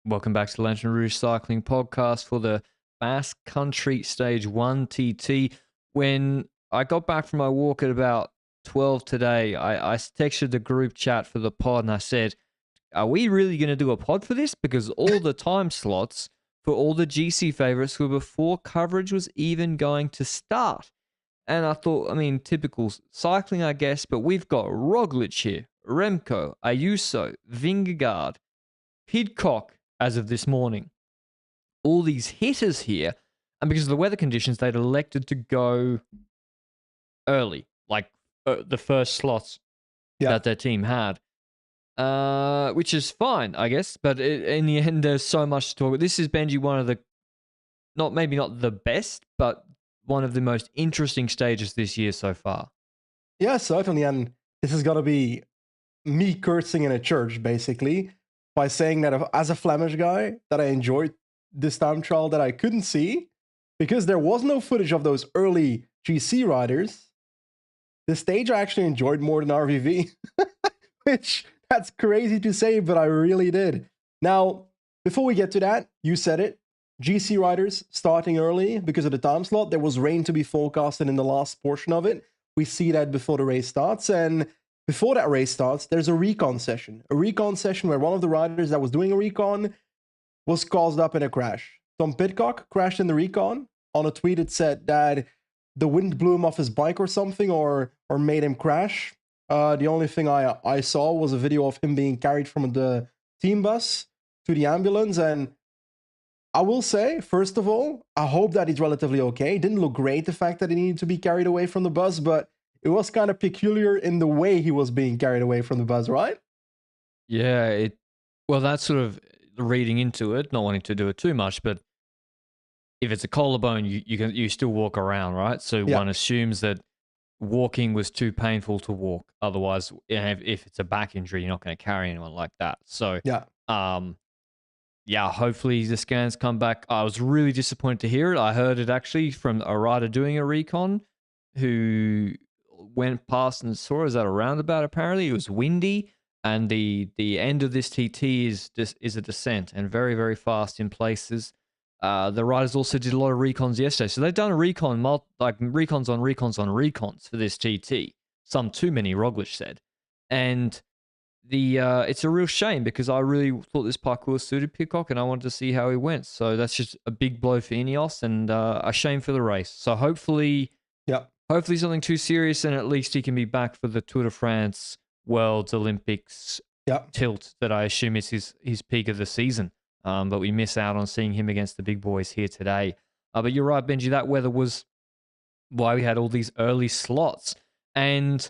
Welcome back to the Lanterne Rouge Cycling Podcast for the Basque Country Stage 1 TT. When I got back from my walk at about 12 today, I texted the group chat for the pod and I said, are we really going to do a pod for this? Because all the time slots for all the GC favorites were before coverage was even going to start. And I thought, I mean, typical cycling, I guess, but we've got Roglic here, Remco, Ayuso, Vingegaard, Pidcock, as of this morning. All these hitters here, and because of the weather conditions, they'd elected to go early, like the first slots that their team had, which is fine, I guess. But in the end, there's so much to talk about. This is, Benji, one of the, maybe not the best, but one of the most interesting stages this year so far. Yeah, certainly. And this is going to be me cursing in a church, basically, by saying that as a Flemish guy, that I enjoyed this time trial that I couldn't see because there was no footage of those early GC riders. The stage I actually enjoyed more than RVV, which that's crazy to say, but I really did. Now, before we get to that, you said it. GC riders starting early because of the time slot. There was rain to be forecasted in the last portion of it. We see that before the race starts. And before that race starts, there's a recon session. A recon session where one of the riders that was doing a recon was caused up in a crash. Tom Pidcock crashed in the recon. On a tweet, it said that the wind blew him off his bike or something, or made him crash. The only thing I saw was a video of him being carried from the team bus to the ambulance. And I will say, first of all, I hope that he's relatively okay. It didn't look great, the fact that he needed to be carried away from the bus, but it was kind of peculiar in the way he was being carried away from the bus, right? Yeah, well, that's sort of reading into it, not wanting to do it too much, but if it's a collarbone, you still walk around, right? So one assumes that walking was too painful to walk. Otherwise, if it's a back injury, you're not going to carry anyone like that. So yeah, hopefully the scans come back. I was really disappointed to hear it. I heard it actually from a rider doing a recon who went past and saw us at a roundabout. Apparently, it was windy, and the end of this TT is a descent and very, very fast in places. The riders also did a lot of recons yesterday, so they've done a recon, like recons on recons on recons for this TT. Some too many, Roglic said, and it's a real shame because I really thought this parkour suited Pidcock and I wanted to see how he went. So that's just a big blow for Ineos and a shame for the race. So hopefully something too serious and at least he can be back for the Tour de France, Worlds, Olympics tilt that I assume is his peak of the season. But we miss out on seeing him against the big boys here today. But you're right, Benji, that weather was why we had all these early slots. And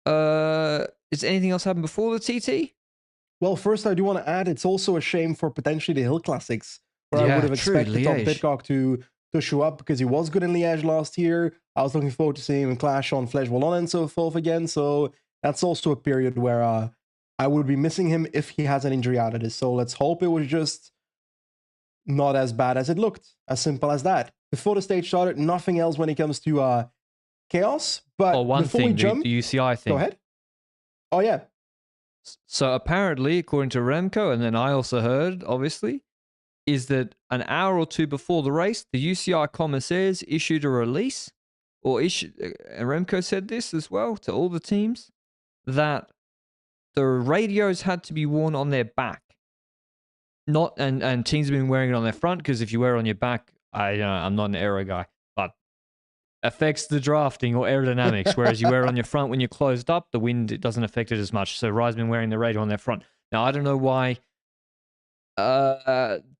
is anything else happened before the TT? Well, first I do want to add, it's also a shame for potentially the Hill Classics, where I would have expected Tom Pidcock to show up because he was good in Liège last year. I was looking forward to seeing him clash on Flèche Wallonne and so forth again. So that's also a period where I would be missing him if he has an injury out of this. So let's hope it was just not as bad as it looked. As simple as that. Before the stage started, nothing else when it comes to chaos. But before we jump, the UCI thing. Go ahead. Oh, yeah. So apparently, according to Remco, and then I also heard, obviously, is that an hour or two before the race, the UCI commissaires issued a release, and Remco said this as well to all the teams, that the radios had to be worn on their back. And teams have been wearing it on their front, because if you wear it on your back, I'm not an aero guy, but affects the drafting or aerodynamics, whereas you wear it on your front when you're closed up, the wind, it doesn't affect it as much. So Rye's been wearing the radio on their front. Now, I don't know why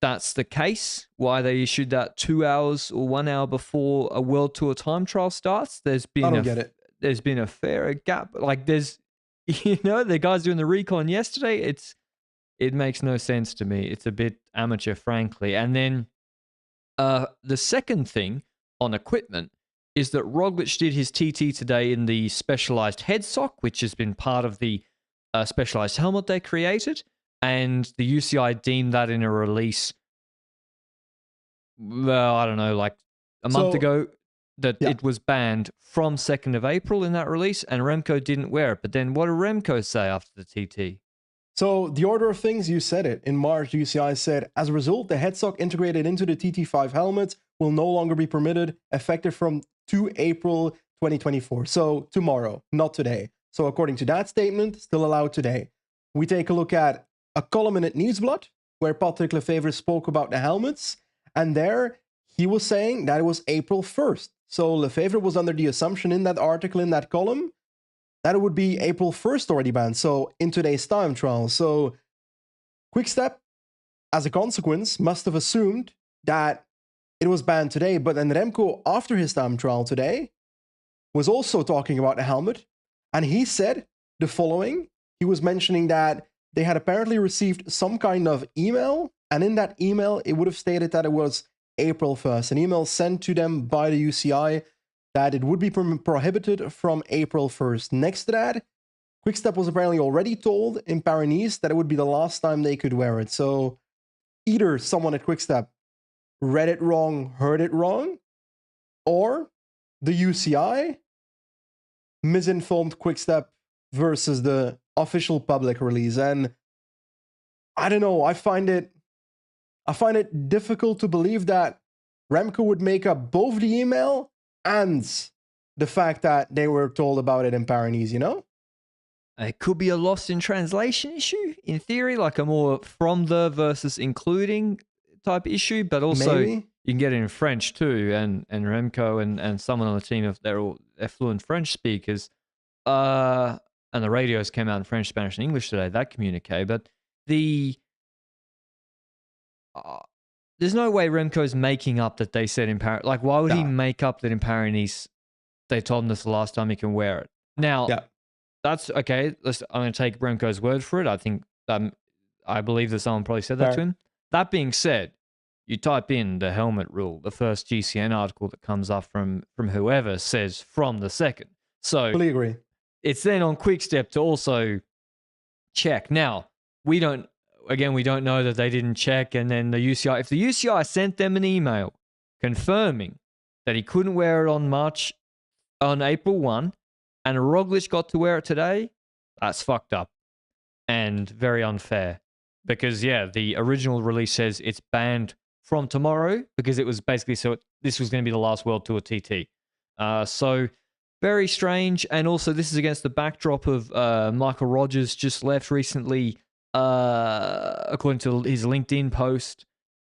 that's the case, why they issued that 2 hours or 1 hour before a World Tour time trial starts. There's been a fair gap. Like the guys doing the recon yesterday, it makes no sense to me. It's a bit amateur, frankly. And then the second thing on equipment is that Roglic did his TT today in the specialized head sock, which has been part of the specialized helmet they created. And the UCI deemed that in a release, well, I don't know, like a month ago, that it was banned from 2nd of April in that release, and Remco didn't wear it. But then what did Remco say after the TT? So the order of things, you said it. In March, the UCI said, as a result, the headstock integrated into the TT5 helmets will no longer be permitted, effective from 2 April 2024. So tomorrow, not today. So according to that statement, still allowed today. We take a look at a column in Nieuwsblad, where Patrick Lefevre spoke about the helmets. And there, he was saying that it was April 1st. So Lefevre was under the assumption in that article, in that column, that it would be April 1st already banned, so in today's time trial. So Quickstep, as a consequence, must have assumed that it was banned today, but then Remco, after his time trial today, was also talking about the helmet, and he said the following. He was mentioning that they had apparently received some kind of email, and in that email, it would have stated that it was April 1st, an email sent to them by the UCI, that it would be prohibited from April 1st. Next to that, Quickstep was apparently already told in Paris that it would be the last time they could wear it. So either someone at Quickstep read it wrong, heard it wrong, or the UCI misinformed Quickstep versus the official public release. And I don't know, I find it difficult to believe that Remco would make up both the email and the fact that they were told about it in Paris, you know? It could be a lost in translation issue, in theory, like a more from the versus including type issue, but also Maybe. you can get it in French too, and Remco and someone on the team, if they're fluent French speakers, and the radios came out in French, Spanish, and English today, that communique, but there's no way Remco's making up that they said in Paris. Like, why would he make up that in Paris they told him this the last time he can wear it? Now, that's okay. I'm going to take Remco's word for it. I think I believe that someone probably said that to him. That being said, you type in the helmet rule, the first GCN article that comes up from whoever says from the second. So fully agree. It's then on Quickstep to also check. Now, we don't know that they didn't check, and then the UCI, if the UCI sent them an email confirming that he couldn't wear it on April 1, and Roglic got to wear it today, that's fucked up and very unfair. Because, the original release says it's banned from tomorrow because it was basically this was going to be the last World Tour TT. So very strange. And also this is against the backdrop of Michael Rogers just left recently, according to his LinkedIn post,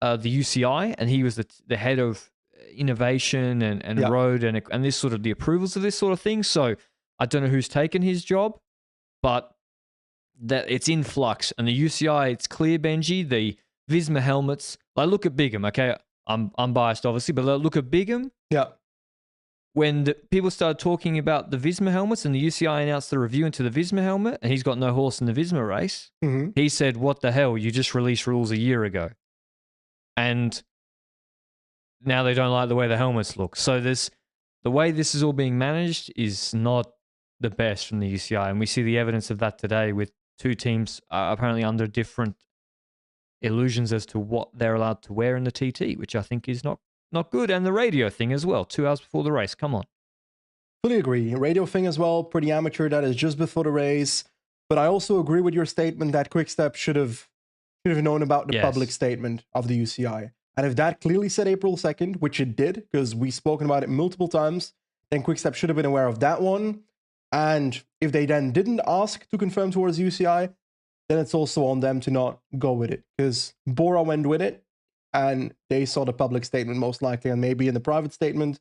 the UCI, and he was the head of innovation and road and this sort of the approvals of this sort of thing. So I don't know who's taken his job, but that it's in flux. And the UCI, it's clear, Benji, the Visma helmets, like look at Bigham, okay? I'm biased, obviously, but look at Bigham. Yeah. When people started talking about the Visma helmets and the UCI announced the review into the Visma helmet, and he's got no horse in the Visma race, he said, what the hell? You just released rules a year ago. And now they don't like the way the helmets look. So the way this is all being managed is not the best from the UCI. And we see the evidence of that today with two teams apparently under different illusions as to what they're allowed to wear in the TT, which I think is not good. And the radio thing as well, 2 hours before the race. Come on. Fully agree. Radio thing as well, pretty amateur. That is just before the race. But I also agree with your statement that Quickstep should have known about the public statement of the UCI. And if that clearly said April 2nd, which it did, because we've spoken about it multiple times, then Quickstep should have been aware of that one. And if they then didn't ask to confirm towards UCI, then it's also on them to not go with it. Because Bora went with it, and they saw the public statement most likely, and maybe in the private statement,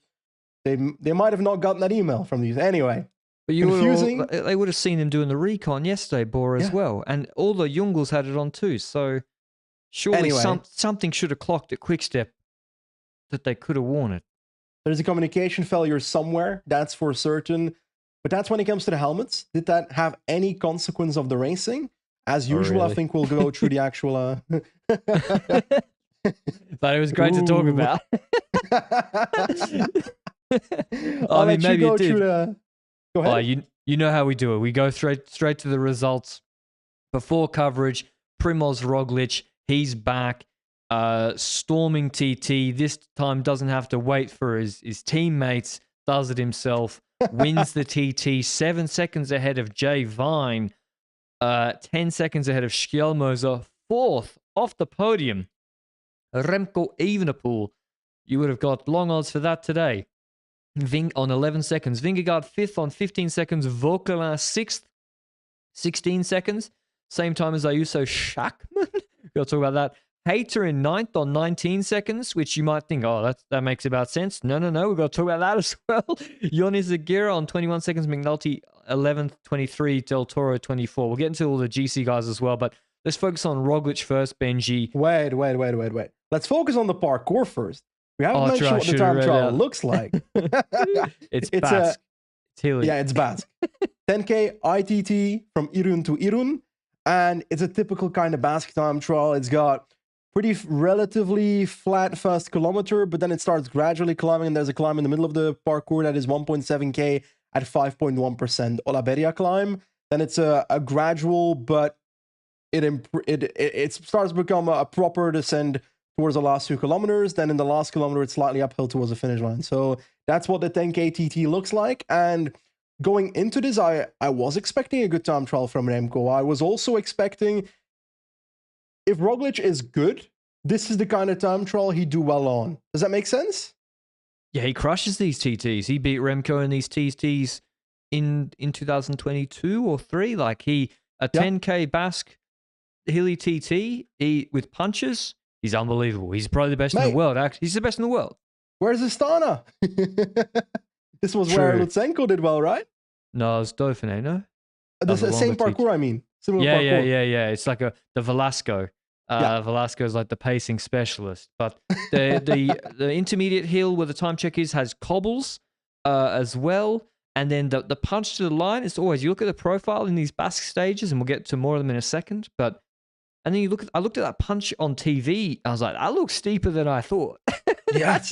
they might have not gotten that email from these. Anyway, but confusing. They would have seen him doing the Recon yesterday, Bora, as well. And all the Jungles had it on too. So surely something should have clocked at Quickstep that they could have worn it. There's a communication failure somewhere, that's for certain. But that's when it comes to the helmets. Did that have any consequence of the racing? As usual, really? I think we'll go through the actual... But it was great to talk about. I mean, maybe it did. Go ahead. You know how we do it. We go straight to the results. Before coverage, Primoz Roglic, he's back, storming TT. This time doesn't have to wait for his teammates, does it himself, wins the TT 7 seconds ahead of Jay Vine. 10 seconds ahead of Skjelmoser, fourth off the podium. Remco Evenepoel, you would have got long odds for that today. Ving on 11 seconds. Vingegaard fifth on 15 seconds. Vauquelin sixth, 16 seconds. Same time as Ayuso Schachmann. We'll talk about that. Hayter in ninth on 19 seconds, which you might think, oh, that makes about sense. No. We've got to talk about that as well. Yonis Aguirre on 21 seconds. McNulty 11th, 23. Del Toro 24. We'll get into all the GC guys as well, but let's focus on Roglic first, Benji. Wait. Let's focus on the parkour first. We haven't mentioned true, what the time trial looks like. It's Basque. It's hilly. Yeah, it's Basque. 10K ITT from Irun to Irun. And it's a typical kind of Basque time trial. It's got pretty relatively flat first kilometer, but then it starts gradually climbing, and there's a climb in the middle of the parkour that is 1.7K at 5.1% Olaberia climb. Then it's a gradual, but it starts to become a proper descent towards the last 2 kilometers. Then in the last kilometer, it's slightly uphill towards the finish line. So that's what the 10K TT looks like. And going into this, I was expecting a good time trial from Remco. I was also expecting, if Roglic is good, this is the kind of time trial he'd do well on. Does that make sense? Yeah, he crushes these TTs. He beat Remco in these TTs in 2022 or 3. Like a 10K Basque hilly TT with punches. He's unbelievable. He's probably the best in the world. Actually, he's the best in the world. Where's Astana? This was where Lutsenko did well, right? No, it's Dauphiné, no? The same parkour, I mean. Similar parkour. Yeah. It's like the Velasco. Velasco is like the pacing specialist. But the intermediate hill where the time check has cobbles as well. And then the punch to the line is always, you look at the profile in these Basque stages, and we'll get to more of them in a second. And then I looked at that punch on TV. I was like, that looks steeper than I thought. Yeah.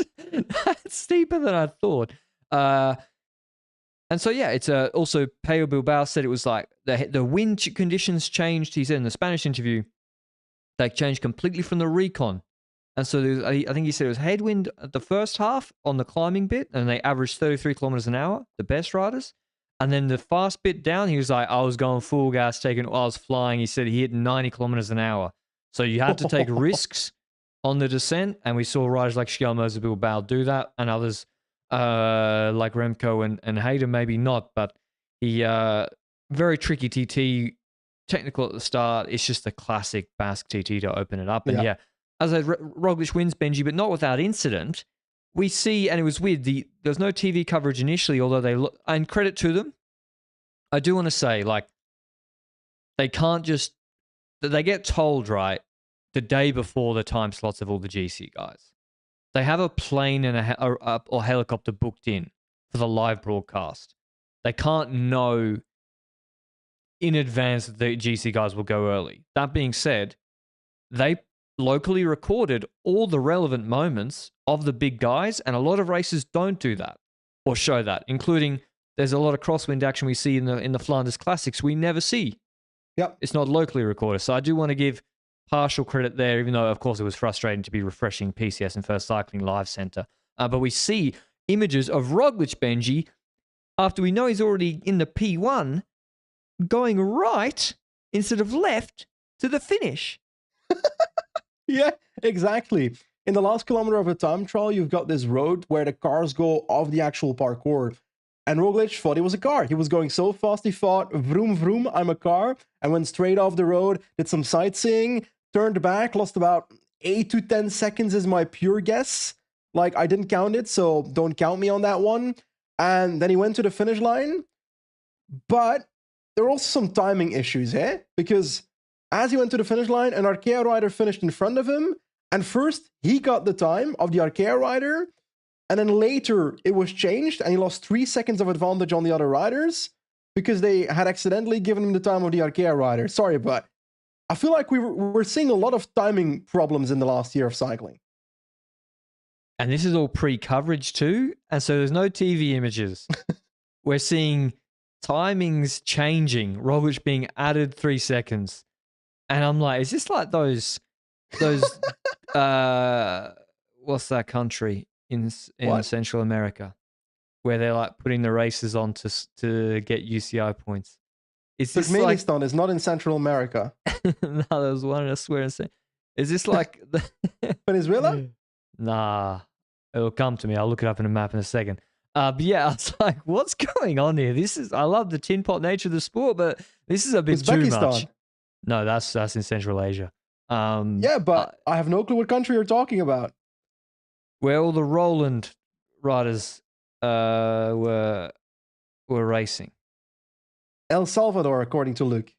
that's steeper than I thought. And so, yeah, it's also Pello Bilbao said it was like the wind conditions changed. He said in the Spanish interview, they changed completely from the Recon. And so I think he said it was headwind at the first half on the climbing bit, and they averaged 33 kilometers an hour, the best riders. And then the fast bit down, he was like, I was going full gas, I was flying. He said he hit 90 kilometers an hour. So you had to take risks on the descent, and we saw riders like Skjelmoser Bilbao do that, and others like Remco and Hayden maybe not, but he very tricky TT, technical at the start. It's just a classic Basque TT to open it up. And as Roglic wins, Benji, but not without incident. We see, and it was weird, there's no TV coverage initially, although and credit to them, I do want to say, like, they can't just, they get told, right, the day before the time slots of all the GC guys. They have a plane and or helicopter booked in for the live broadcast. They can't know in advance that the GC guys will go early. That being said, they locally recorded all the relevant moments of the big guys, and a lot of races don't do that or show that, including there's a lot of crosswind action we see in the Flanders Classics we never see. Yep. It's not locally recorded. So I do want to give partial credit there, even though, of course, it was frustrating to be refreshing PCS and First Cycling Live Center. But we see images of Roglic, Benji, after we know he's already in the P1, going right instead of left to the finish. Yeah, exactly. In the last kilometer of a time trial, you've got this road where the cars go off the actual parkour. And Roglic thought he was a car. He was going so fast, he thought, vroom, vroom, I'm a car. And went straight off the road, did some sightseeing, turned back, lost about 8 to 10 seconds is my pure guess. Like, I didn't count it, so don't count me on that one. And then he went to the finish line. But there were also some timing issues here, because as he went to the finish line, an Arkea rider finished in front of him. And first, he got the time of the Arkea rider. And then later, it was changed, and he lost 3 seconds of advantage on the other riders because they had accidentally given him the time of the Arkea rider. Sorry, but I feel like we're seeing a lot of timing problems in the last year of cycling. And this is all pre-coverage too, and so there's no TV images. We're seeing timings changing, Roglic being added 3 seconds. And I'm like, is this like those what's that country in Central America where they're like putting the races on to get UCI points? Is this like... Turkmenistan is not in Central America. No, there was one, I swear and say. Is this like... Venezuela? Nah. It'll come to me. I'll look it up in a map in a second. But yeah, I was like, what's going on here? I love the tin pot nature of the sport, but this is a bit too much. No, that's in Central Asia. Yeah, but I have no clue what country you're talking about. Where all the Roland riders were racing. El Salvador, according to Luke.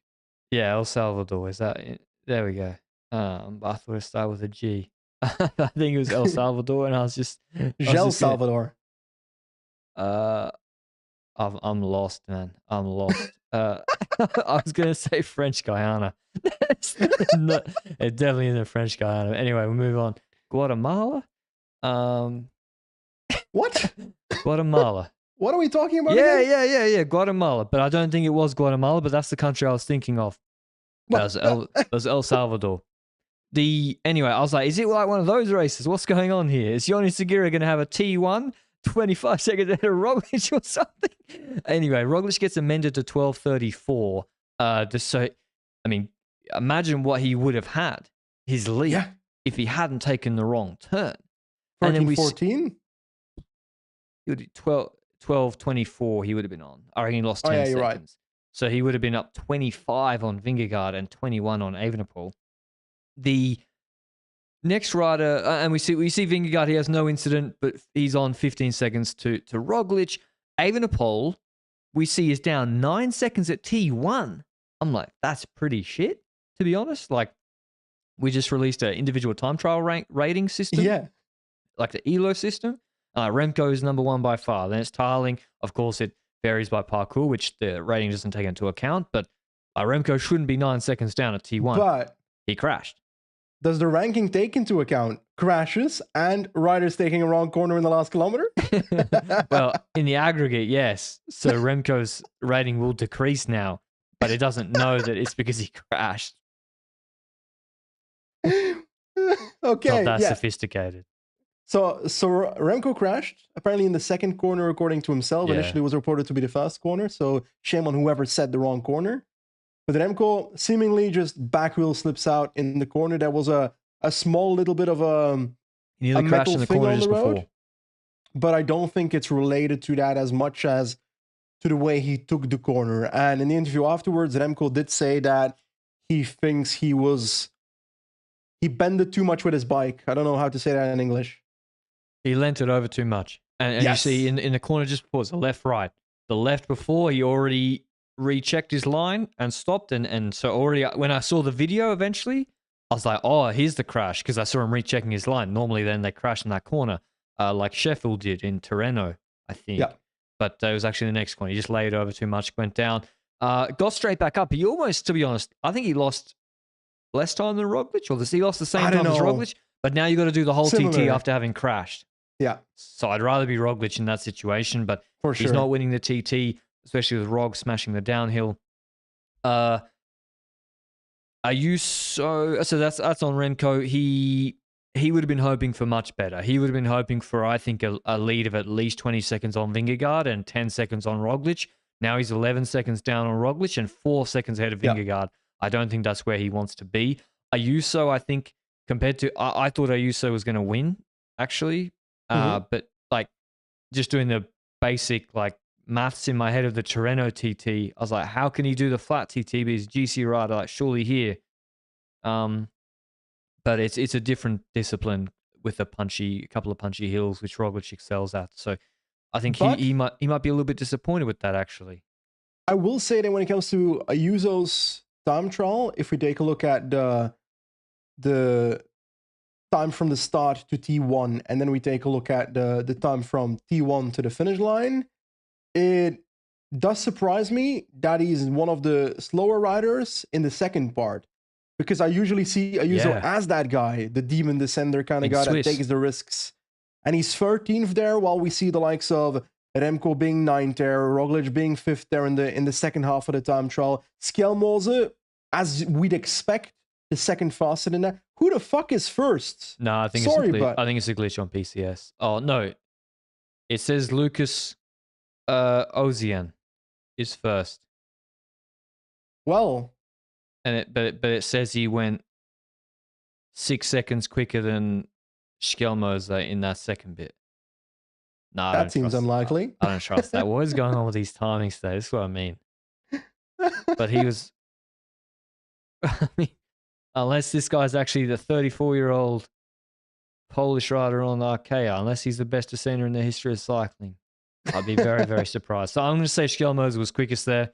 Yeah, El Salvador. Is that it? There we go. I thought it started with a G. I think it was El Salvador, and I was just... Salvador. I'm lost, man. I'm lost. I was gonna say French Guyana. It's definitely isn't French Guyana. Anyway, we'll move on. Guatemala. What? Guatemala. What are we talking about? Yeah. Guatemala, but I don't think it was Guatemala. But that's the country I was thinking of. That was El Salvador. Anyway, I was like, is it like one of those races? What's going on here? Is Yoni Segura going to have a T1 25 seconds ahead of Roglic or something? Anyway, Roglic gets amended to 12:34. I mean, imagine what he would have had, his lead, if he hadn't taken the wrong turn. 14? He would 12:24 he would have been on. I reckon he lost 10 seconds. Right. So he would have been up 25 on Vingegaard and 21 on Evenepoel. The next rider, and we see Vingegaard, he has no incident, but he's on 15 seconds to Roglic. Evenepoel, we see is down 9 seconds at T1. I'm like, that's pretty shit, to be honest. Like, we just released an individual time trial rating system. Yeah. Like the ELO system. Remco is number one by far. Then it's Tarling. Of course, it varies by parkour, which the rating doesn't take into account. But Remco shouldn't be 9 seconds down at T1. But he crashed. Does the ranking take into account crashes and riders taking a wrong corner in the last kilometer? Well, in the aggregate, yes. So Remco's rating will decrease now, but it doesn't know that it's because he crashed. Okay, not that sophisticated. So Remco crashed, apparently in the second corner, according to himself. Yeah. Initially, it was reported to be the first corner, so shame on whoever said the wrong corner. But Remco seemingly just back wheel slips out in the corner. There was a small little bit of a metal thing on the road. Before. But I don't think it's related to that as much as to the way he took the corner. And in the interview afterwards, Remco did say that he thinks he bended too much with his bike. I don't know how to say that in English. He leant it over too much. And yes. You see in the corner just before, it's the left, right. The left before, he already rechecked his line and stopped. And so already, when I saw the video eventually, I was like, oh, here's the crash, because I saw him rechecking his line. Normally then they crash in that corner, like Sheffield did in Tirreno, I think. Yeah. But it was actually the next corner. He just laid over too much, went down, got straight back up. He almost, to be honest, I think he lost less time than Roglic, or he lost the same time as Roglic. But now you got to do the whole TT after having crashed. Yeah. So I'd rather be Roglic in that situation, but he's not winning the TT, especially with Rog smashing the downhill. Are you so that's on Remco. He would have been hoping for much better. He would have been hoping for, I think, a lead of at least 20 seconds on Vingegaard and 10 seconds on Roglic. Now he's 11 seconds down on Roglic and 4 seconds ahead of Vingegaard. Yeah. I don't think that's where he wants to be. Ayuso, I think, compared to... I thought Ayuso was going to win, actually. But, like, just doing the basic, like, maths in my head of the Tirreno TT, I was like, how can he do the flat TT? But he's GC rider, like, surely here. But it's a different discipline with a couple of punchy hills, which Roglic excels at. So I think he might be a little bit disappointed with that, actually. I will say that when it comes to Ayuso's time trial, if we take a look at the time from the start to T1, and then we take a look at the time from T1 to the finish line, it does surprise me that he's one of the slower riders in the second part, because I usually see Ayuso as that guy, the demon descender kind of guy that takes the risks. And he's 13th there, while we see the likes of Remco being 9th there, Roglic being 5th there in the second half of the time trial. Skjelmose, as we'd expect, the second faster than that. Who the fuck is first? No, I think it's a glitch on PCS. Oh, no. It says Lucas Ozian is first. Well, but it says he went 6 seconds quicker than Schelmoser in that second bit. No, I that don't seems trust. unlikely. I don't trust that. What is going on with these timings today? That's what I mean. But he was. I mean, unless this guy's actually the 34-year-old Polish rider on Arkea, unless he's the best descender in the history of cycling, I'd be very, very surprised. So I'm going to say Schelmoser was quickest there.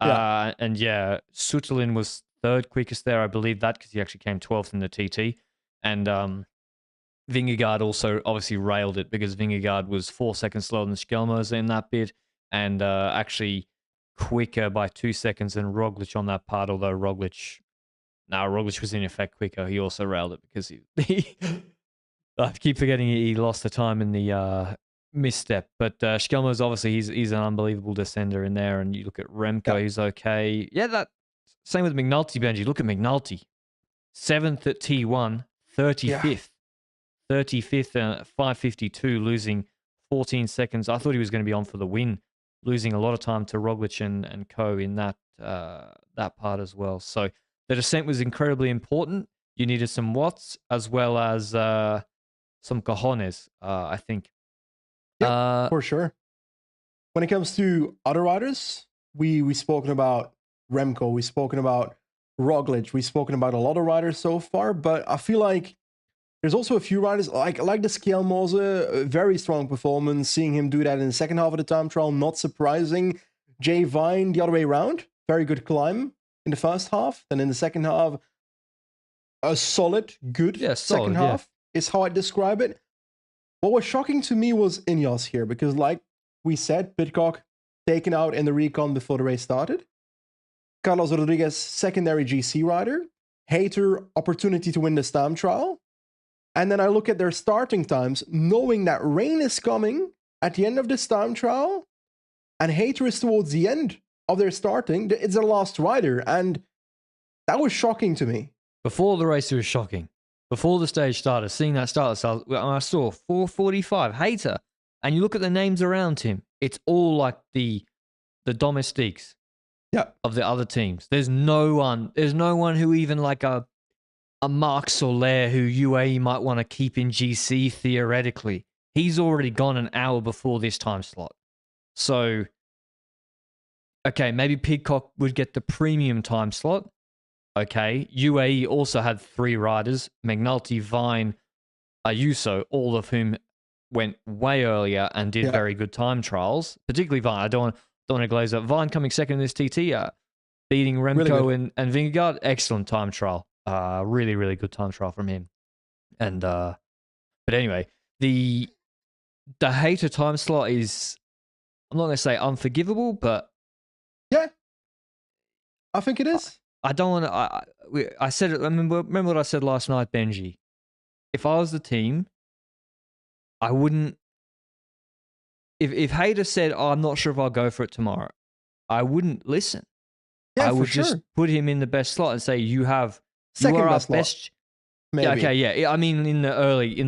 Yeah. And yeah, Sutelin was third quickest there. I believe that because he actually came 12th in the TT. And Vingegaard also obviously railed it because Vingegaard was 4 seconds slower than Schelmoser in that bit and actually quicker by 2 seconds than Roglic on that part, although Roglic was in effect quicker. He also railed it because he I keep forgetting he lost the time in the misstep. But Schelmo's obviously he's an unbelievable descender in there. And you look at Remco, he's okay. Yeah, that same with McNulty, Benji. Look at McNulty. 7th at T1, 35th. 35th, 5:52, losing 14 seconds. I thought he was going to be on for the win, losing a lot of time to Roglic and co in that part as well. So the descent was incredibly important. You needed some watts as well as some cojones, I think. Yeah, for sure. When it comes to other riders, we've spoken about Remco, we've spoken about Roglic, we've spoken about a lot of riders so far, but I feel like there's also a few riders like the Schelmoser, very strong performance. Seeing him do that in the second half of the time trial, not surprising. Jay Vine, the other way around, very good climb in the first half. Then in the second half, a solid, good second half is how I describe it. What was shocking to me was Ineos here because, like we said, Pidcock taken out in the recon before the race started. Carlos Rodriguez, secondary GC rider. Hayter, opportunity to win the Stam trial. And then I look at their starting times, knowing that rain is coming at the end of this time trial, and Hayter is towards the end of their starting. It's their last rider, and that was shocking to me. Before the race, it was shocking. Before the stage started, seeing that start, I saw 4:45 Hayter, and you look at the names around him. It's all like the domestiques of the other teams. There's no one who even like a Marc Soler who UAE might want to keep in GC theoretically. He's already gone an hour before this time slot. So, okay, maybe Pidcock would get the premium time slot. Okay, UAE also had 3 riders, McNulty, Vine, Ayuso, all of whom went way earlier and did very good time trials, particularly Vine. I don't want to glaze up. Vine coming second in this TT, beating Remco really and Vingegaard, excellent time trial. Really, really good time trial from him. And but anyway, the Hayter time slot is, I'm not going to say unforgivable, but yeah, I think it is. I don't want to. I said it. Remember what I said last night, Benji. If I was the team, I wouldn't. If Hayter said, "Oh, I'm not sure if I'll go for it tomorrow," I wouldn't listen. Yeah, I would just put him in the best slot and say, "You are our best." Maybe. Yeah, okay, yeah. I mean, in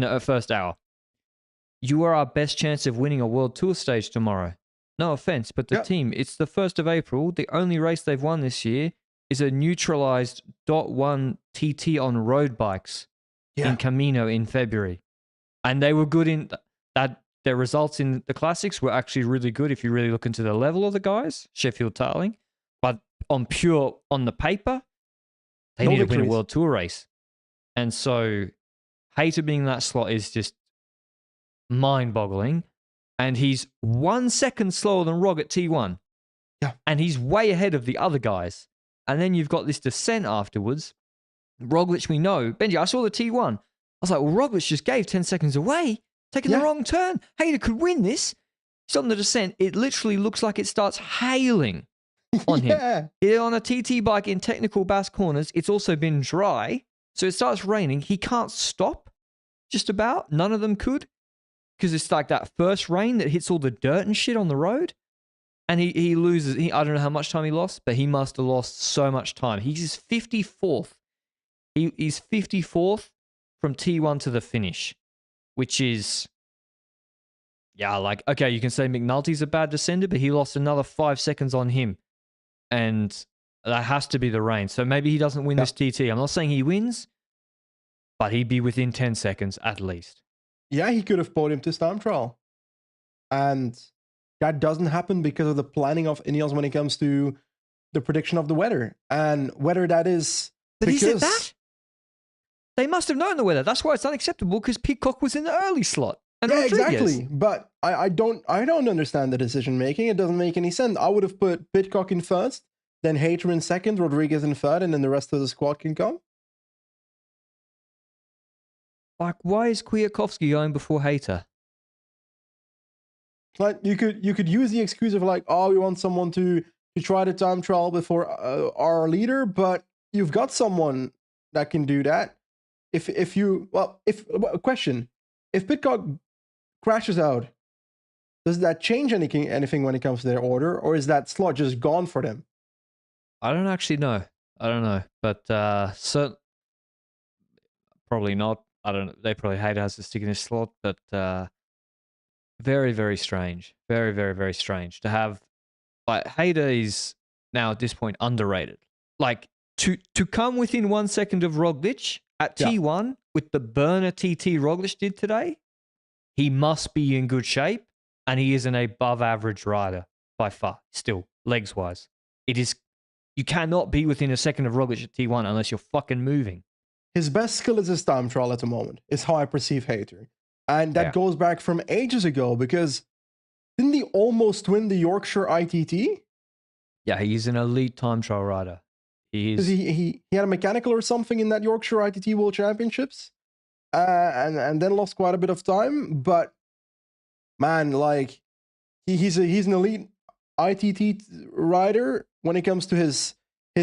the first hour, you are our best chance of winning a World Tour stage tomorrow. No offense, but the team, it's the 1st of April. The only race they've won this year is a neutralized .1 TT on road bikes in Camino in February. And they were good in that. Their results in the classics were actually really good if you really look into the level of the guys, Sheffield Tarling. But on the paper, they need to win a World Tour race. And so Hayter being that slot is just mind-boggling. And he's 1 second slower than Rog at T1. Yeah. And he's way ahead of the other guys. And then you've got this descent afterwards. Roglic, we know. Benji, I saw the T1. I was like, well, Roglic just gave 10 seconds away, taking the wrong turn. Hayter could win this. He's on the descent. It literally looks like it starts hailing on him. He's on a TT bike in technical Basque corners. It's also been dry. So it starts raining. He can't stop, just about. None of them could. Because it's like that first rain that hits all the dirt and shit on the road. And he loses. I don't know how much time he lost, but he must have lost so much time. He's 54th. He's 54th from T1 to the finish, which is, like, okay, you can say McNulty's a bad descender, but he lost another 5 seconds on him. And That has to be the range. So maybe he doesn't win this TT. I'm not saying he wins, but he'd be within 10 seconds at least. Yeah, he could have podiumed this time trial. And that doesn't happen because of the planning of Ineos when it comes to the prediction of the weather. And whether that is But because... is it that? They must have known the weather. That's why it's unacceptable, because Pidcock was in the early slot. And yeah, Rodriguez. exactly. But I don't understand the decision making. It doesn't make any sense. I would have put Pidcock in first, then Hayter in second, Rodriguez in third, and then the rest of the squad can come. Like, why is Kwiatkowski going before Hayter? Like you could use the excuse of like, oh, we want someone to try the time trial before our leader, but you've got someone that can do that. Question, if Pidcock crashes out, does that change anything when it comes to their order, or is that slot just gone for them? I don't actually know. I don't know, but probably not. I don't know. They probably hate us to stick in this slot, but very, very strange. Very, very, very strange to have. Like, Hayter is now at this point underrated. Like, to come within 1 second of Roglic at T1 with the burner TT Roglic did today, he must be in good shape, and he is an above average rider by far, still, legs wise. You cannot be within a second of Roglic at T1 unless you're fucking moving. His best skill is his time trial at the moment, is how I perceive Hayter. And that goes back from ages ago, because didn't he almost win the Yorkshire ITT? Yeah, he's an elite time trial rider. Because he had a mechanical or something in that Yorkshire ITT World Championships, and then lost quite a bit of time. But man, like he's an elite ITT rider when it comes to his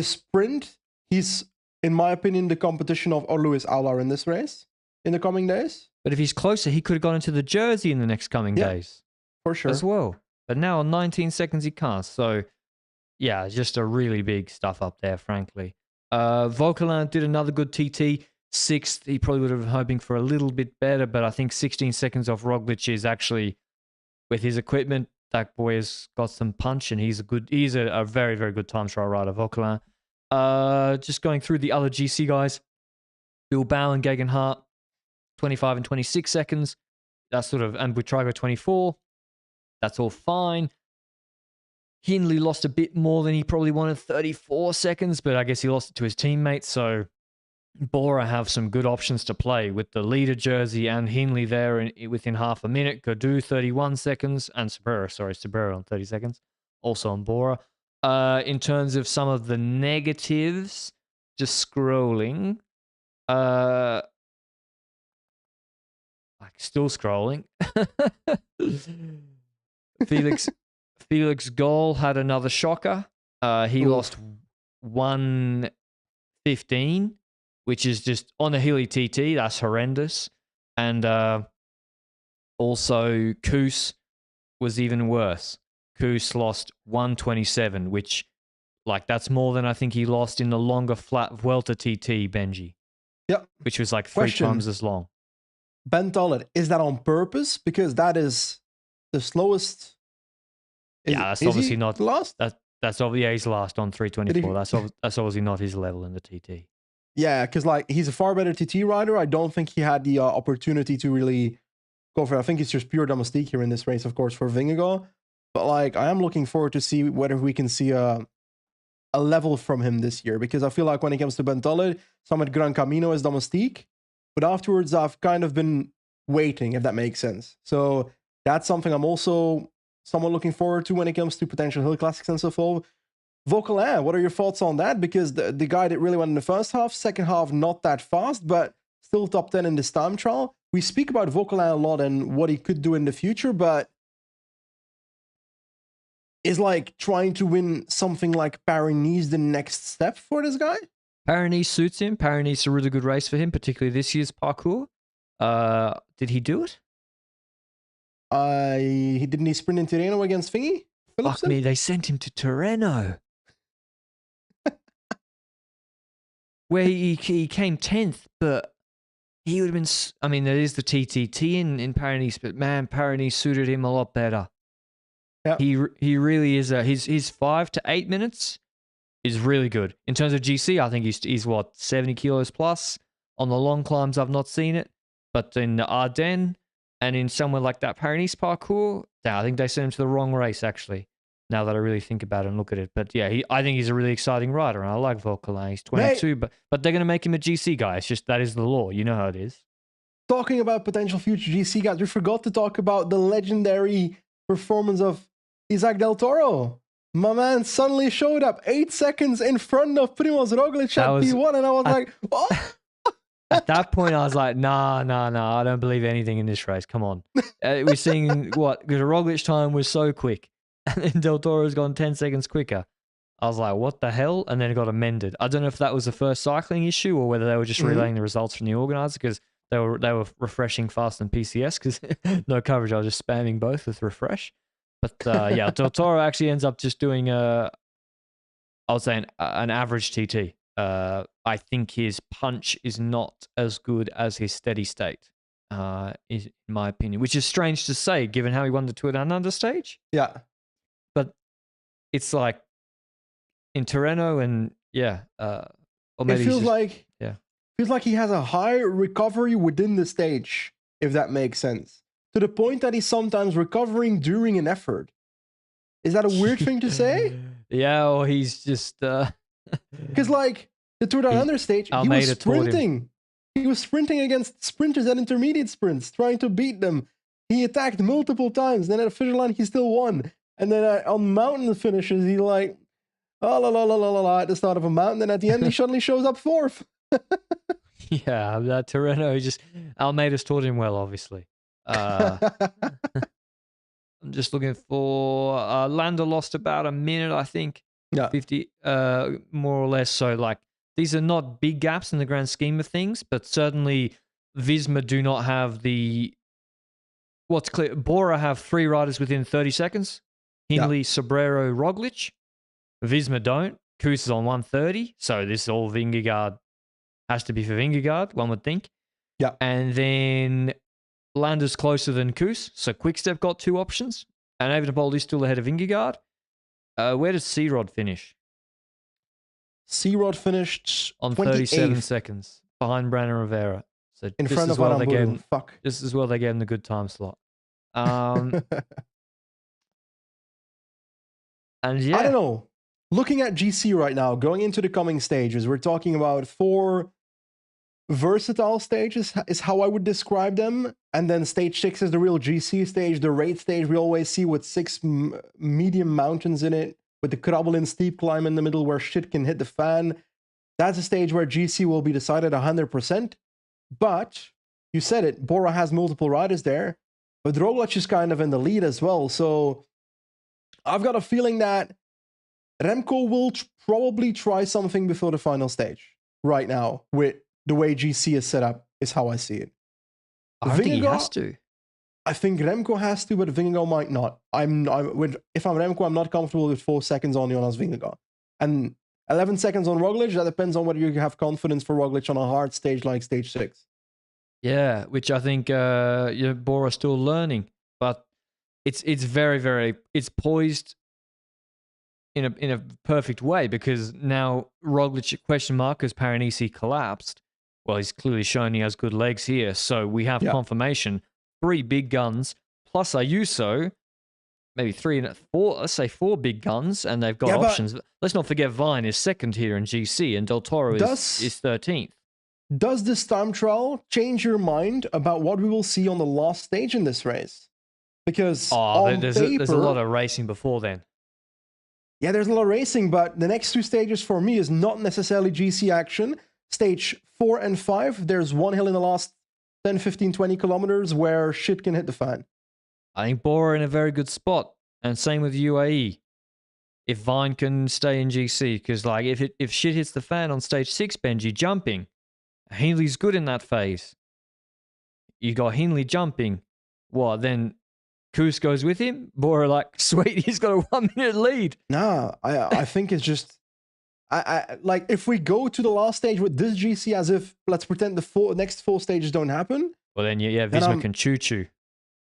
sprint. He's, in my opinion, the competition of Lewis Aular in this race in the coming days. But if he's closer, he could have gone into the Jersey in the next coming days. For sure. As well. But now on 19 seconds he can't. So, yeah, just a really big stuff up there, frankly. Vauquelin did another good TT. 6th, he probably would have been hoping for a little bit better, but I think 16 seconds off Roglic is actually, with his equipment, that boy has got some punch, and he's a very, very good time trial rider, Vauquelin. Just going through the other GC guys. Bilbao and Gegenhardt, 25 and 26 seconds. That's sort of, and Buitrago 24. That's all fine. Hindley lost a bit more than he probably wanted, 34 seconds, but I guess he lost it to his teammates. So Bora have some good options to play with the leader jersey and Hindley there within half a minute. Gaudu 31 seconds and Cabrera on 30 seconds. Also on Bora. In terms of some of the negatives, just scrolling. Still scrolling. Felix Gall had another shocker. He lost 1:15, which is just on a hilly TT. That's horrendous. And also Koos was even worse. Koos lost 1:27, which, like, that's more than I think he lost in the longer flat Vuelta TT, Benji. Yep. Which was like 3 times as long. Ben Tollett, is that on purpose? Because that is the slowest. That's obviously not last. That's obviously he's last on 3:24. That's obviously not his level in the TT. Yeah, because like he's a far better TT rider. I don't think he had the opportunity to really go for it. I think it's just pure domestique here in this race, of course, for Vingegaard. But like, I am looking forward to see whether we can see a level from him this year, because I feel like when it comes to Ben Tollett, some at Gran Camino is domestique, but afterwards I've kind of been waiting, if that makes sense. So that's something I'm also somewhat looking forward to when it comes to potential Hill Classics and so forth. Vauquelin, what are your thoughts on that? Because the guy that really went in the first half, second half not that fast, but still top 10 in this time trial. We speak about Vauquelin a lot and what he could do in the future, but is like trying to win something like Paris-Nice the next step for this guy? Paris-Nice suits him. Paris-Nice is a really good race for him, particularly this year's parcours. Did he do it? He didn't sprint in Tirreno against Thingy? Fuck me, they sent him to Tirreno. Where he came 10th, but he would have been... I mean, there is the TTT in Paris-Nice, but man, Paris-Nice suited him a lot better. Yep. He really is... his 5 to 8 minutes is really good. In terms of GC, I think he's what, 70 kilos plus. On the long climbs, I've not seen it. But in the Ardennes and in somewhere like that Paris parcours, I think they sent him to the wrong race, actually, now that I really think about it and look at it. But yeah, I think he's a really exciting rider, and I like Vauquelin. He's 22, but they're going to make him a GC guy. It's just, that is the law. You know how it is. Talking about potential future GC guys, we forgot to talk about the legendary performance of Isaac Del Toro. My man suddenly showed up 8 seconds in front of Primoz Roglic at P1, and I was like, oh! At that point, I was like, nah, I don't believe anything in this race. Come on. We're seeing what? Because Roglic time was so quick, and then Del Toro's gone 10 seconds quicker. I was like, what the hell? And then it got amended. I don't know if that was the first cycling issue or whether they were just relaying the results from the organizer, because they were refreshing faster than PCS, because no coverage. I was just spamming both with refresh. But yeah, Del Toro actually ends up just doing I would say an average TT. I think his punch is not as good as his steady state, is in my opinion, which is strange to say given how he won the Tour Down Under stage. Yeah. But it's like in Tirreno, and yeah, or maybe it feels like he has a high recovery within the stage, if that makes sense. To the point that he's sometimes recovering during an effort. Is that a weird thing to say? Yeah, or he's just because like the Tour Down Under stage, he was sprinting. He was sprinting against sprinters at intermediate sprints, trying to beat them. He attacked multiple times. Then at the finish line, he still won. And then on mountain finishes, he like, oh, la la la la la at the start of a mountain. And at the end, he suddenly shows up fourth. Yeah, that Tirreno, Almeida's taught him well, obviously. I'm just looking for Landa lost about a minute, I think. Yeah. 50, more or less. So, like, these are not big gaps in the grand scheme of things, but certainly Visma do not have what's clear. Bora have 3 riders within 30 seconds. Hindley, Sobrero, Roglic. Visma don't. Kuss is on 130. So this is all Vingegaard. Has to be for Vingegaard, one would think. Yeah. And then Landa's closer than Kuss. So Quickstep got 2 options. And Evenepoel is still ahead of Vingegaard. Where does C-Rod finish? C-Rod finished on 28th. 37 seconds behind Brandon Rivera. So in front of Van Boodle. Fuck. This is where they gave him the good time slot. And yeah, I don't know. Looking at GC right now, going into the coming stages, we're talking about 4 versatile stages is how I would describe them. And then stage 6 is the real GC stage, the raid stage we always see with 6 medium mountains in it, with the Krabbelin steep climb in the middle where shit can hit the fan. That's a stage where GC will be decided 100%. But, you said it, Bora has multiple riders there, but Roglic is kind of in the lead as well. So, I've got a feeling that Remco will probably try something before the final stage right now with the way GC is set up, is how I see it. I think he has to. I think Remco has to, but Vingegaard might not. If I'm Remco, I'm not comfortable with 4 seconds on Jonas Vingegaard. And 11 seconds on Roglic, that depends on whether you have confidence for Roglic on a hard stage like stage 6. Yeah, which I think Bora's still learning. But it's very, very, it's poised in a perfect way, because now Roglic question mark as Paranisi collapsed. Well, he's clearly shown he has good legs here, so we have confirmation. 3 big guns plus Ayuso, maybe 3 and 4. Let's say 4 big guns, and they've got options. Let's not forget Vine is second here in GC, and Del Toro is 13th. Does this time trial change your mind about what we will see on the last stage in this race? Because there's a lot of racing before then. Yeah, there's a lot of racing, but the next 2 stages for me is not necessarily GC action. Stage 4 and 5, there's one hill in the last 10, 15, 20 kilometers where shit can hit the fan. I think Bora in a very good spot, and same with UAE. If Vine can stay in GC, because like if shit hits the fan on stage 6, Benji jumping, Hindley's good in that phase. You got Hindley jumping. What then? Kuss goes with him. Bora like, sweet, he's got a 1 minute lead. Nah, I think it's just I like if we go to the last stage with this GC as if let's pretend the next 4 stages don't happen. Well then Visma can choo-choo.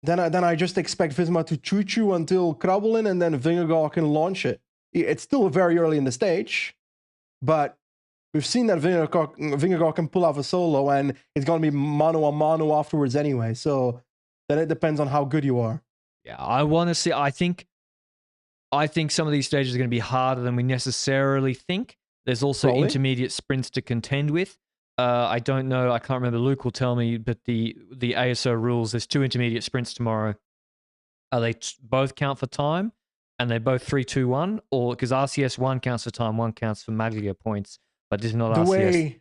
Then I just expect Visma to choo-choo until Krabbelin, and then Vingegaard can launch it. It's still very early in the stage, but we've seen that Vingegaard can pull off a solo, and it's going to be mano a mano afterwards anyway. So then it depends on how good you are. Yeah, I want to see. I think some of these stages are going to be harder than we necessarily think. There's also intermediate sprints to contend with. I don't know. I can't remember. Luke will tell me, but the ASO rules, there's 2 intermediate sprints tomorrow. They both count for time, and they're both 3, 2, 1, or because RCS 1 counts for time, 1 counts for Maglia points, but this is not the RCS. Way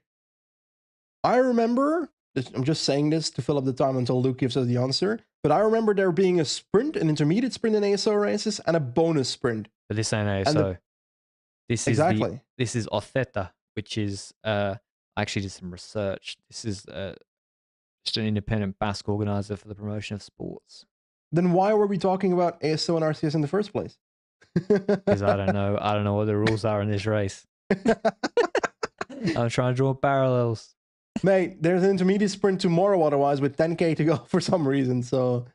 I remember, I'm just saying this to fill up the time until Luke gives us the answer, but I remember there being a sprint, an intermediate sprint in ASO races, and a bonus sprint. But this ain't ASO. This is this is Otheta, which is I actually did some research. This is just an independent Basque organizer for the promotion of sports. Then why were we talking about ASO and RCS in the first place? Because I don't know. I don't know what the rules are in this race. I'm trying to draw parallels. Mate, there's an intermediate sprint tomorrow otherwise with 10k to go for some reason. So,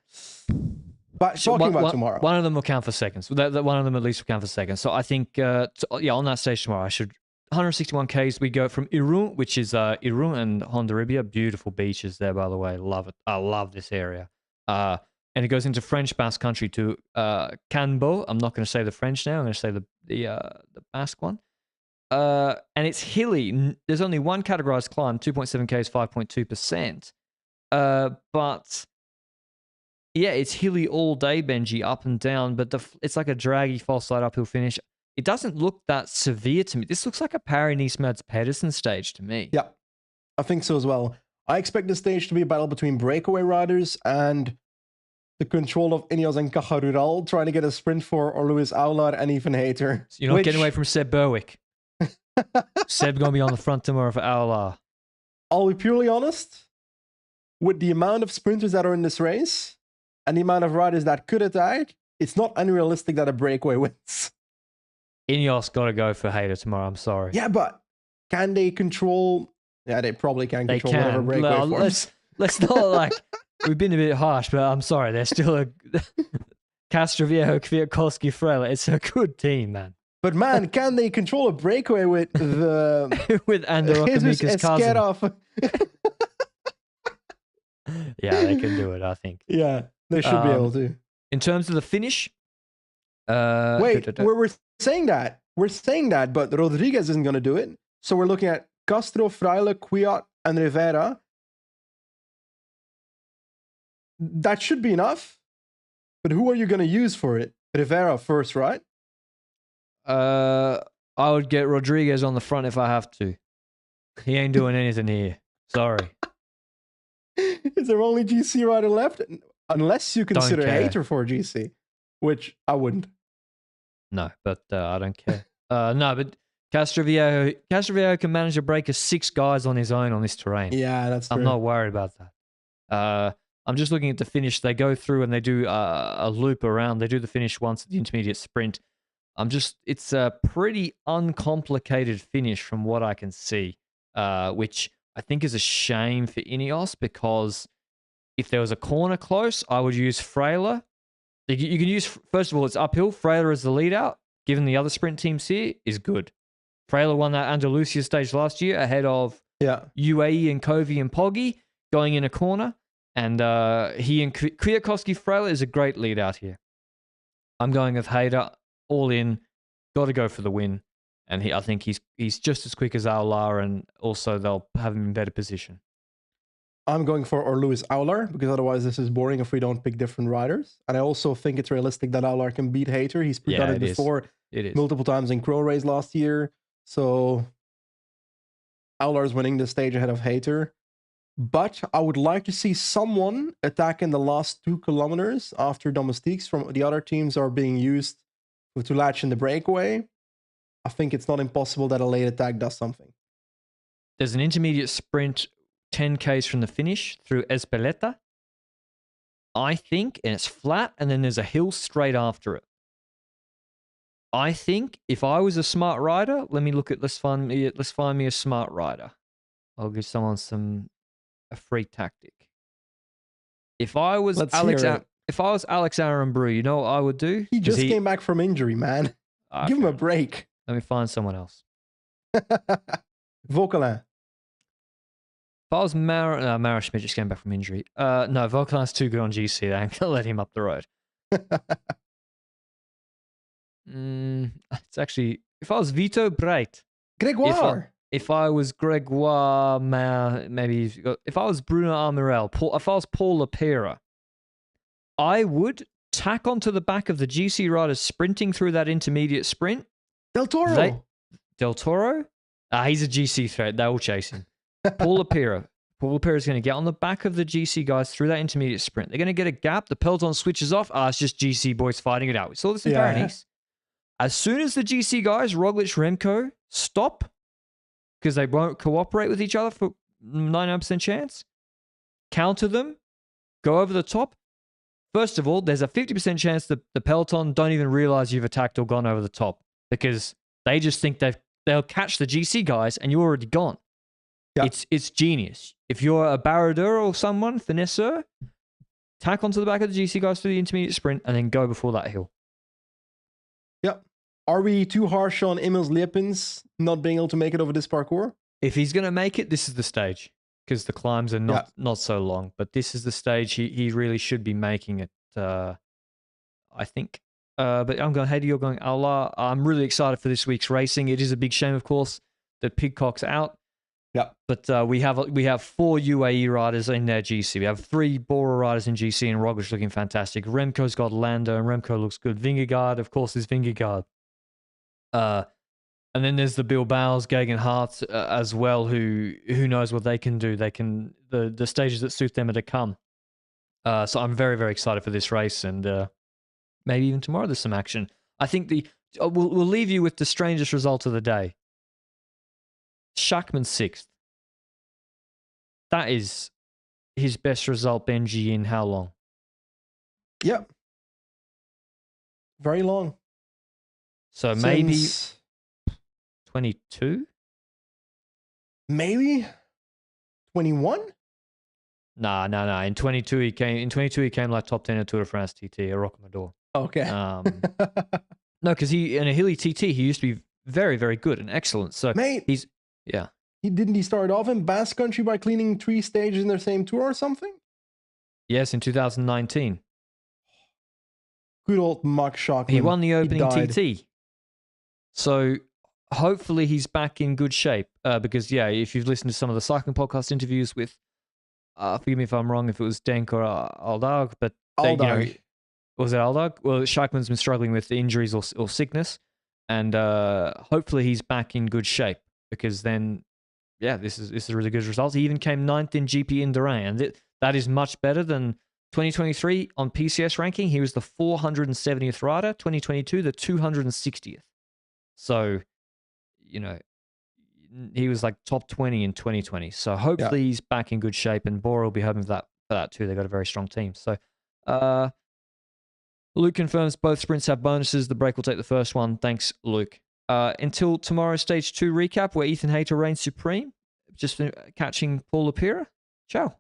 but talking about tomorrow. One of them will count for seconds. One of them at least will count for seconds. So I think, on that stage tomorrow, I should 161Ks. We go from Irun, which is Irun and Hondarribia. Beautiful beaches there, by the way. Love it. I love this area. And it goes into French Basque Country to Canbo. I'm not going to say the French now. I'm going to say the Basque one. And it's hilly. There's only one categorized climb, 2.7K is 5.2%. But yeah, it's hilly all day, Benji, up and down. But it's like a draggy false slide uphill finish. It doesn't look that severe to me. This looks like a Paris-Nice Pedersen stage to me. Yeah, I think so as well. I expect this stage to be a battle between breakaway riders and the control of Ineos and Caja Rural trying to get a sprint for or Luis Aular and even Hater. So you're not getting away from Seb Berwick. Seb's going to be on the front tomorrow for Aular. I'll be purely honest. With the amount of sprinters that are in this race and the amount of riders that could attack, it's not unrealistic that a breakaway wins. Ineos got to go for Hater tomorrow. I'm sorry. Yeah, but can they control? Yeah, they probably can control whatever breakaway forms. Let's not like... We've been a bit harsh, but I'm sorry. There's still a Castroviejo, Kwiatkowski, Frela. It's a good team, man. But man, can they control a breakaway with the with Andor Okamika's cousin? Yeah, they can do it. I think. Yeah, they should be able to. In terms of the finish, we're saying that. We're saying that, but Rodriguez isn't going to do it. So we're looking at Castro, Fraile, Kwiat, and Rivera. That should be enough. But who are you going to use for it? Rivera first, right? I would get Rodriguez on the front if I have to. He ain't doing anything here. Sorry. Is there only GC rider left? Unless you consider Hater for GC, which I wouldn't. No, but I don't care. No, but Castroviejo can manage a break of 6 guys on his own on this terrain. Yeah, that's true. I'm not worried about that. I'm just looking at the finish. They go through and they do a loop around. They do the finish once at the intermediate sprint. It's a pretty uncomplicated finish from what I can see, which I think is a shame for Ineos because if there was a corner close, I would use Frailer. You can use, first of all, it's uphill. Frailer as the lead out, given the other sprint teams here, is good. Frailer won that Andalusia stage last year ahead of UAE and Covey and Poggy going in a corner. And he and Kwiatkowski Frailer is a great lead out here. I'm going with Hader, all in, got to go for the win. And I think he's just as quick as Aular, and also they'll have him in better position. I'm going for Luis Aular, because otherwise this is boring if we don't pick different riders. And I also think it's realistic that Aular can beat Hater. He's done it before multiple times in Crow Race last year. So Aular's winning the stage ahead of Hater. But I would like to see someone attack in the last 2 kilometers after domestiques from the other teams are being used to latch in the breakaway. I think it's not impossible that a late attack does something. There's an intermediate sprint 10Ks from the finish through Espeleta, I think, and it's flat, and then there's a hill straight after it. I think if I was a smart rider, let's find me a smart rider. I'll give someone a free tactic. If I was Alex Aaron Broe, you know what I would do? He just came back from injury, man. Okay. Give him a break. Let me find someone else. Vauquelin. If I was Mara Schmidt just came back from injury. No, Vauquelin's too good on GC. They ain't gonna let him up the road. It's actually, if I was Vito Bright, Gregoire. If I was Gregoire, maybe if I was Bruno Armirel, if I was Paul Lapera, I would tack onto the back of the GC riders sprinting through that intermediate sprint. Del Toro. Del Toro? He's a GC threat. They will chase him. Paul Lapera. Paul Lapera is going to get on the back of the GC guys through that intermediate sprint. They're going to get a gap. The peloton switches off. It's just GC boys fighting it out. We saw this in Paris. As soon as the GC guys, Roglic, Remco, stop, because they won't cooperate with each other for 99% chance, counter them, go over the top. First of all, there's a 50% chance that the peloton don't even realize you've attacked or gone over the top because they just think they'll catch the GC guys and you're already gone. Yep. It's genius. If you're a baroudeur or someone, finesseur, tack onto the back of the GC guys through the intermediate sprint and then go before that hill. Yep. Are we too harsh on Emils Liepins not being able to make it over this parcours? If he's going to make it, this is the stage because the climbs are not so long. But this is the stage he really should be making it, I think. But I'm going Haiti, you're going Allah. I'm really excited for this week's racing. It is a big shame, of course, that Pidcock's out. Yeah, but we have 4 UAE riders in their GC. We have 3 Bora riders in GC, and Roglic looking fantastic. Remco's got Lando, and Remco looks good. Vingegaard, of course, is Vingegaard. And then there's the Bilbao's, Geoghegan Hart's as well, who knows what they can do. They can the stages that suit them are to come. So I'm very, very excited for this race, and maybe even tomorrow there's some action. I think we'll leave you with the strangest result of the day. Schachmann 6th. That is his best result, Benji, in how long? Yep. Very long. So maybe 22? Maybe 21? Nah. In 22 he came like top 10 at Tour de France TT at Rocamadour. Okay. No, because in a hilly TT he used to be very, very good and excellent. So mate, He start off in Basque Country by cleaning 3 stages in their same tour or something? Yes, in 2019. Good old Max Schachmann. He won the opening TT. So hopefully he's back in good shape. Because, if you've listened to some of the cycling podcast interviews with, forgive me if I'm wrong, if it was Denk or Aldag, but was it Aldag? Well, Schachmann's been struggling with injuries or sickness. And hopefully he's back in good shape because then, this is a really good result. He even came 9th in GP Indurain, and that is much better than 2023 on PCS ranking. He was the 470th rider. 2022, the 260th. So, he was like top 20 in 2020. So hopefully he's back in good shape, and Bora will be hoping for that too. They've got a very strong team. So, Luke confirms both sprints have bonuses. The break will take the first one. Thanks, Luke. Until tomorrow's Stage 2 recap, where Ethan Hayter reigns supreme, just catching Paul Lapera. Ciao.